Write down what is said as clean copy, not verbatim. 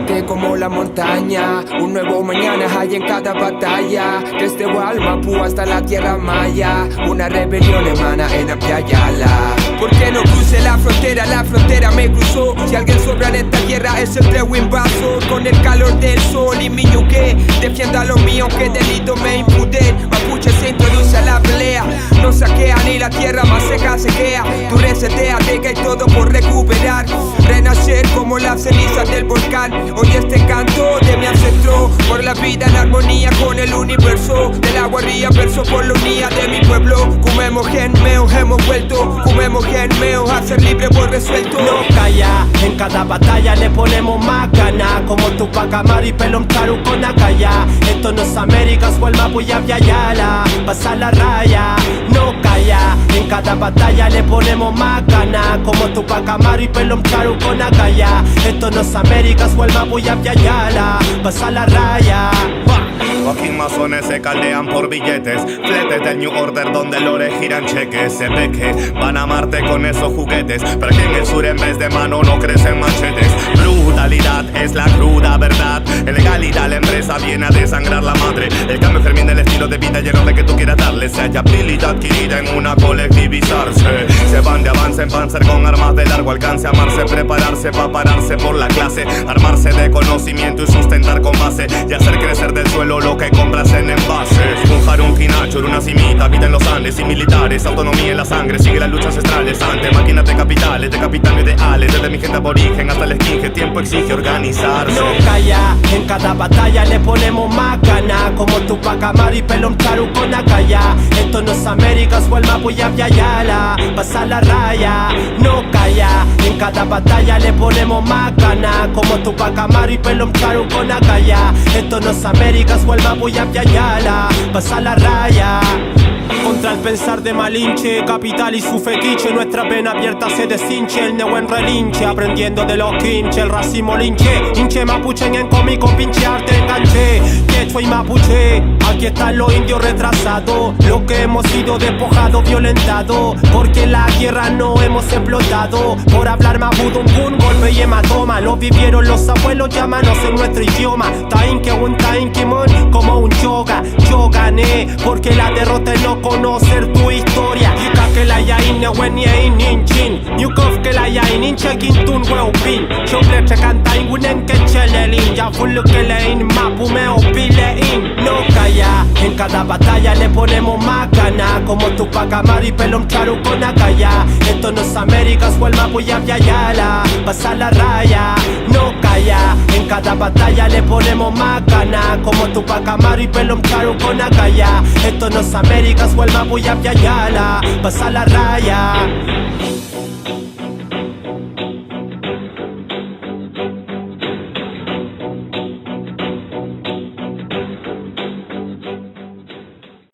fuerte como la montaña. Un nuevo mañana hay en cada batalla, desde Hualmapu hasta la tierra maya. Una rebelión emana en Apyayala. ¿Por qué no cruce la frontera me cruzó? Si alguien sobra en esta tierra es el Trewimbazo. Con el calor del sol y mi yuque, defienda lo mío, que delito me imputen. Mapuche se introduce a la pelea, no saquea ni la tierra más seca sequea. Tú resetea, deja y todo por recuperar, renacer como las cenizas del volcán. Hoy este canto de mi ancestro, por la vida en armonía con el universo. De la guarría verso por la unidad de mi pueblo. Comemos genmeo, hemos vuelto. Comemos genmeo, a ser libre por resuelto. No calla, en cada batalla le ponemos más ganas. Como Tupac Amaru y Pelón Charu con Acaya. Esto no es América, Hualmapu y Apyayala. Pasa la raya, no calla, en cada batalla le ponemos más ganas. Como Tupac Amaru y Pelón Charu con Acaya. Esto no es América, Hualmapu y Apyayala. Pasa la raya. Fucking masones se caldean por billetes, fletes del New Order donde lores giran cheques. Se ve que van a amarte con esos juguetes, pero aquí en el sur en vez de mano no crecen machetes. Brutalidad es la cruda verdad, ilegalidad la empresa viene a desangrar la madre. El cambio germina el estilo de vida lleno de que tú quieras darle. Se haya habilidad adquirida en una colectivizarse. Se van de avance en panzer con armas de largo alcance. Amarse, prepararse para pararse por la clase. Armarse de conocimiento y sustentar con base. Y hacer crecer del suelo lo que compras en envases. Un jarún quinacho, una cimita, vida en los Andes. Y militares, autonomía en la sangre. Sigue las luchas ancestrales ante máquinas de capitales, de capitán ideales. Desde mi gente aborigen hasta el esquinje, tiempo exige organizarse. No calla, en cada batalla le ponemos más ganas. Como Tupac Amaru y Pelón Charu con Acaya. Esto no es América, Hualmapu y Apyayala. Pasa la raya, no calla, en cada batalla le ponemos más ganas. Como Tupac Amaru y Pelón Charu con Acaya. Esto no es América, Hualmapu y Apyayala. Pasa la raya. Contra el pensar de Malinche, capital y su fetiche. Nuestra pena abierta se deshinche, el neo en relinche. Aprendiendo de los quinche, el racismo linche. Hinche mapuche en cómico, pinche arte enganche. Quechua y mapuche, aquí están los indios retrasados. Lo que hemos sido despojados, violentados. Porque la guerra no hemos explotado. Por hablar mapudungun, golpe y hematoma. Lo vivieron los abuelos, llámanos en nuestro idioma. Tain que un tain kimon, como un yoga. Yo gané, porque la derrota es no conocer tu historia. Yika que la yain ne wen yain inchin. Nyukov que la yain in chekin tun weupin. Chople chekanta ingunen que chelelin. Ya full que lein mapu me opilein. No calla, en cada batalla le ponemos más ganas. Como Tupac Amaru y Pelón Charu con Acaya. Esto no es América, Hualmapu y Apyayala. Pasa la raya, no calla, en cada batalla le ponemos más ganas. Como Tupac Amaru y Pelón Charu con Acaya. Esto no es América, Hualmapu y Apyayala. Pasa la raya.